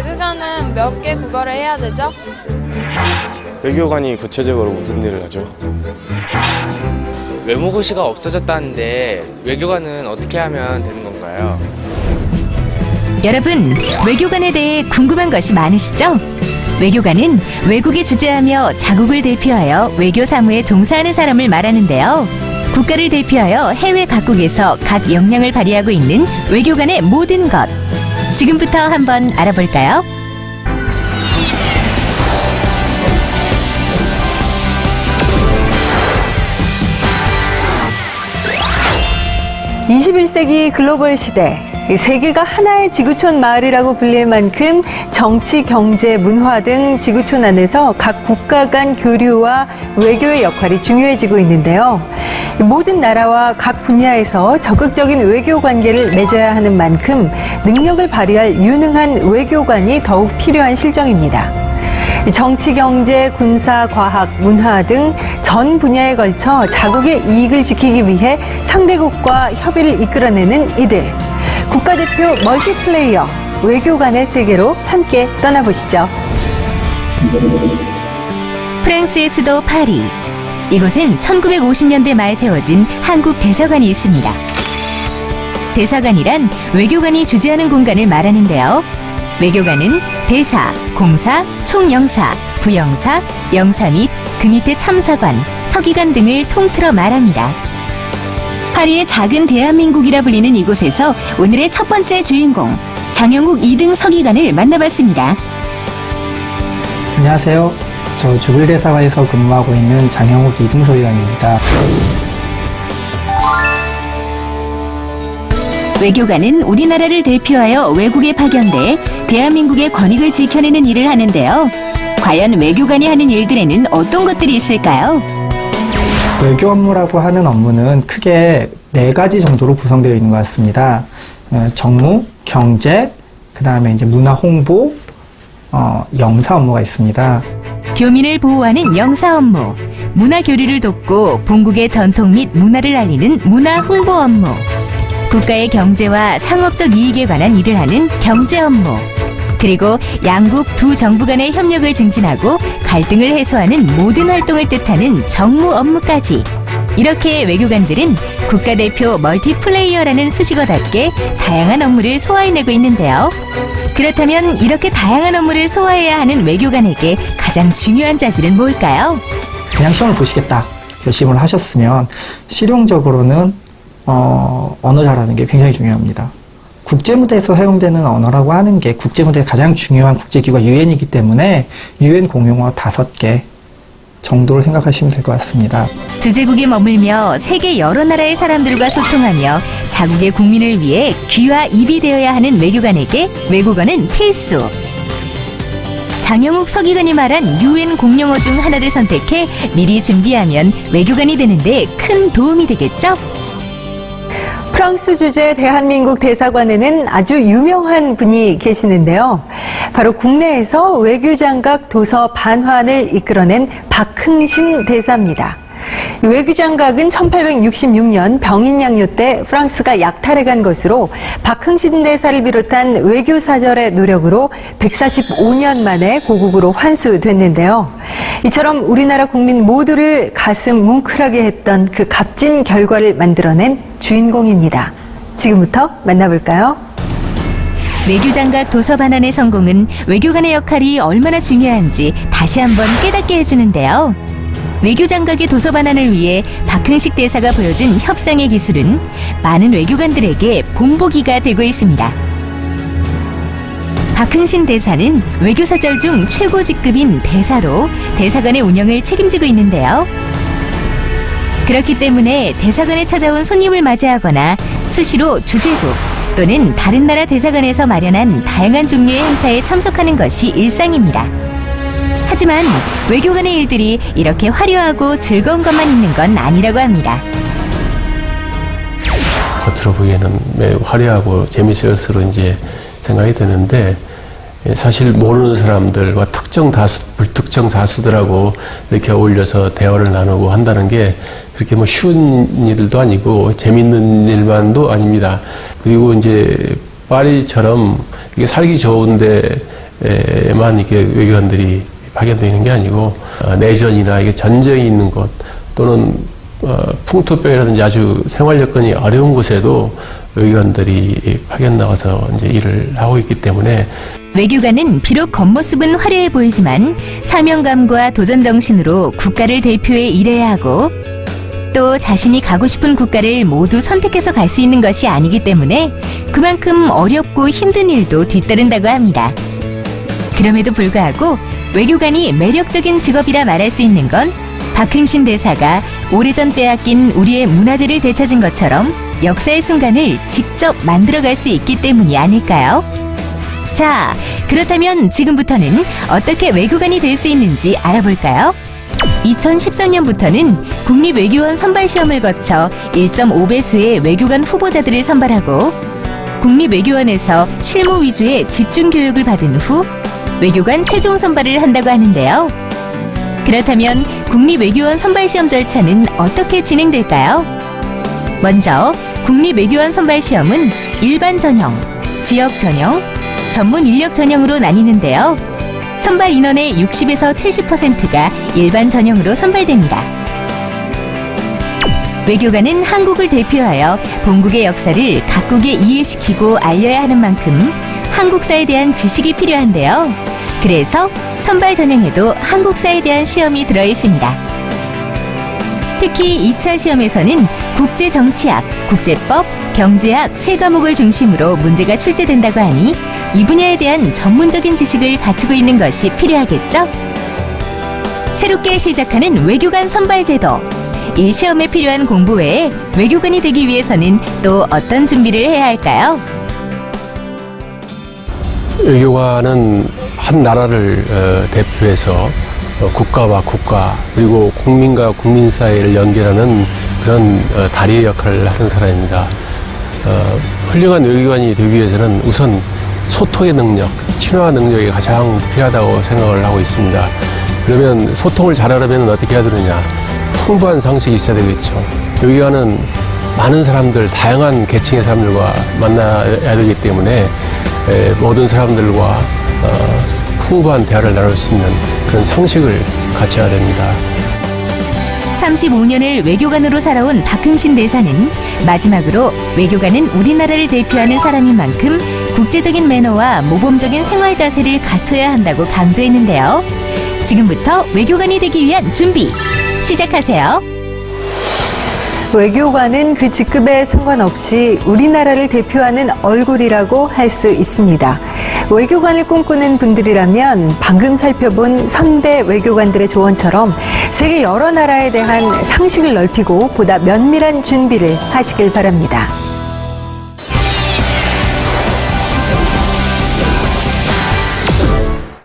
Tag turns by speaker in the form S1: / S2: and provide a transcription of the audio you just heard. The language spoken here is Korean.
S1: 외교관은 몇 개 국어를 해야 되죠?
S2: 외교관이 구체적으로 무슨 일을 하죠?
S3: 외무고시가 없어졌다는데 외교관은 어떻게 하면 되는 건가요?
S4: 여러분, 외교관에 대해 궁금한 것이 많으시죠? 외교관은 외국에 주재하며 자국을 대표하여 외교 사무에 종사하는 사람을 말하는데요. 국가를 대표하여 해외 각국에서 각 역량을 발휘하고 있는 외교관의 모든 것. 지금부터 한번 알아볼까요?
S5: (21세기) 글로벌 시대, 세계가 하나의 지구촌 마을이라고 불릴 만큼 정치, 경제, 문화 등 지구촌 안에서 각 국가 간 교류와 외교의 역할이 중요해지고 있는데요. 모든 나라와 각 분야에서 적극적인 외교 관계를 맺어야 하는 만큼 능력을 발휘할 유능한 외교관이 더욱 필요한 실정입니다. 정치, 경제, 군사, 과학, 문화 등 전 분야에 걸쳐 자국의 이익을 지키기 위해 상대국과 협의를 이끌어내는 이들. 국가대표 멀티플레이어, 외교관의 세계로 함께 떠나보시죠.
S4: 프랑스의 수도 파리. 이곳엔 1950년대 말 세워진 한국 대사관이 있습니다. 대사관이란 외교관이 주재하는 공간을 말하는데요. 외교관은 대사, 공사, 총영사, 부영사, 영사 및 그 밑에 참사관, 서기관 등을 통틀어 말합니다. 파리의 작은 대한민국이라 불리는 이곳에서 오늘의 첫 번째 주인공, 장영욱 2등 서기관을 만나봤습니다.
S6: 안녕하세요. 저 주불대사관에서 근무하고 있는 장영욱 2등 서기관입니다.
S4: 외교관은 우리나라를 대표하여 외국에 파견돼 대한민국의 권익을 지켜내는 일을 하는데요. 과연 외교관이 하는 일들에는 어떤 것들이 있을까요?
S6: 외교 업무라고 하는 업무는 크게 4가지 정도로 구성되어 있는 것 같습니다. 정무, 경제, 그 다음에 이제 문화 홍보, 영사 업무가 있습니다.
S4: 교민을 보호하는 영사 업무, 문화 교류를 돕고 본국의 전통 및 문화를 알리는 문화 홍보 업무, 국가의 경제와 상업적 이익에 관한 일을 하는 경제 업무, 그리고 양국 두 정부 간의 협력을 증진하고 갈등을 해소하는 모든 활동을 뜻하는 정무 업무까지. 이렇게 외교관들은 국가대표 멀티플레이어라는 수식어답게 다양한 업무를 소화해내고 있는데요. 그렇다면 이렇게 다양한 업무를 소화해야 하는 외교관에게 가장 중요한 자질은 뭘까요?
S6: 그냥 시험을 보시겠다 결심을 하셨으면 실용적으로는 언어 잘하는 게 굉장히 중요합니다. 국제무대에서 사용되는 언어라고 하는 게 국제무대의 가장 중요한 국제기구가 유엔이기 때문에 유엔 공용어 5개 정도를 생각하시면 될 것 같습니다.
S4: 주재국에 머물며 세계 여러 나라의 사람들과 소통하며 자국의 국민을 위해 귀와 입이 되어야 하는 외교관에게 외국어는 필수. 장영욱 서기관이 말한 유엔 공용어 중 하나를 선택해 미리 준비하면 외교관이 되는데 큰 도움이 되겠죠?
S5: 프랑스 주재 대한민국 대사관에는 아주 유명한 분이 계시는데요. 바로 국내에서 외교장각 도서 반환을 이끌어낸 박흥신 대사입니다. 외교장각은 1866년 병인양요 때 프랑스가 약탈해간 것으로 박흥신 대사를 비롯한 외교사절의 노력으로 145년 만에 고국으로 환수됐는데요. 이처럼 우리나라 국민 모두를 가슴 뭉클하게 했던 그 값진 결과를 만들어낸 주인공입니다. 지금부터 만나볼까요?
S4: 외교장각 도서 반환의 성공은 외교관의 역할이 얼마나 중요한지 다시 한번 깨닫게 해주는데요. 외교장각의 도서 반환을 위해 박흥식 대사가 보여준 협상의 기술은 많은 외교관들에게 본보기가 되고 있습니다. 박흥신 대사는 외교사절 중 최고 직급인 대사로 대사관의 운영을 책임지고 있는데요. 그렇기 때문에 대사관에 찾아온 손님을 맞이하거나 수시로 주재국 또는 다른 나라 대사관에서 마련한 다양한 종류의 행사에 참석하는 것이 일상입니다. 하지만 외교관의 일들이 이렇게 화려하고 즐거운 것만 있는 건 아니라고 합니다.
S7: 겉으로 보기에는 매우 화려하고 재밌을 것으로 이제 생각이 되는데 사실 모르는 사람들과 불특정 다수들하고 이렇게 어울려서 대화를 나누고 한다는 게 그렇게 뭐 쉬운 일도 아니고 재밌는 일만도 아닙니다. 그리고 이제 파리처럼 이게 살기 좋은데 이게 외교관들이 파견되어 있는 게 아니고 내전이나 이게 전쟁이 있는 곳 또는 풍토병이라든지 아주 생활 여건이 어려운 곳에도 외교관들이 파견 나가서 이제 일을 하고 있기 때문에
S4: 외교관은 비록 겉모습은 화려해 보이지만 사명감과 도전 정신으로 국가를 대표해 일해야 하고 또 자신이 가고 싶은 국가를 모두 선택해서 갈 수 있는 것이 아니기 때문에 그만큼 어렵고 힘든 일도 뒤따른다고 합니다. 그럼에도 불구하고 외교관이 매력적인 직업이라 말할 수 있는 건 박흥신 대사가 오래전 빼앗긴 우리의 문화재를 되찾은 것처럼 역사의 순간을 직접 만들어갈 수 있기 때문이 아닐까요? 자, 그렇다면 지금부터는 어떻게 외교관이 될 수 있는지 알아볼까요? 2013년부터는 국립외교원 선발시험을 거쳐 1.5배수의 외교관 후보자들을 선발하고 국립외교원에서 실무 위주의 집중교육을 받은 후 외교관 최종 선발을 한다고 하는데요. 그렇다면 국립외교원 선발시험 절차는 어떻게 진행될까요? 먼저 국립외교원 선발시험은 일반 전형, 지역 전형, 전문 인력 전형으로 나뉘는데요. 선발 인원의 60에서 70%가 일반 전형으로 선발됩니다. 외교관은 한국을 대표하여 본국의 역사를 각국에 이해시키고 알려야 하는 만큼 한국사에 대한 지식이 필요한데요. 그래서 선발 전형에도 한국사에 대한 시험이 들어 있습니다. 특히 2차 시험에서는 국제정치학, 국제법, 경제학 세 과목을 중심으로 문제가 출제된다고 하니 이 분야에 대한 전문적인 지식을 갖추고 있는 것이 필요하겠죠? 새롭게 시작하는 외교관 선발제도. 이 시험에 필요한 공부 외에 외교관이 되기 위해서는 또 어떤 준비를 해야 할까요?
S7: 외교관은 한 나라를 대표해서 국가와 국가 그리고 국민과 국민 사이를 연결하는 그런 다리의 역할을 하는 사람입니다. 훌륭한 외교관이 되기 위해서는 우선 소통의 능력, 친화 능력이 가장 필요하다고 생각을 하고 있습니다. 그러면 소통을 잘하려면 어떻게 해야 되느냐? 풍부한 상식이 있어야 되겠죠. 외교관은 많은 사람들, 다양한 계층의 사람들과 만나야 되기 때문에 모든 사람들과 풍부한 대화를 나눌 수 있는 그런 상식을 갖춰야 됩니다.
S4: 35년을 외교관으로 살아온 박흥신 대사는 마지막으로 외교관은 우리나라를 대표하는 사람인 만큼 국제적인 매너와 모범적인 생활 자세를 갖춰야 한다고 강조했는데요. 지금부터 외교관이 되기 위한 준비 시작하세요.
S5: 외교관은 그 직급에 상관없이 우리나라를 대표하는 얼굴이라고 할 수 있습니다. 외교관을 꿈꾸는 분들이라면 방금 살펴본 선배 외교관들의 조언처럼 세계 여러 나라에 대한 상식을 넓히고 보다 면밀한 준비를 하시길 바랍니다.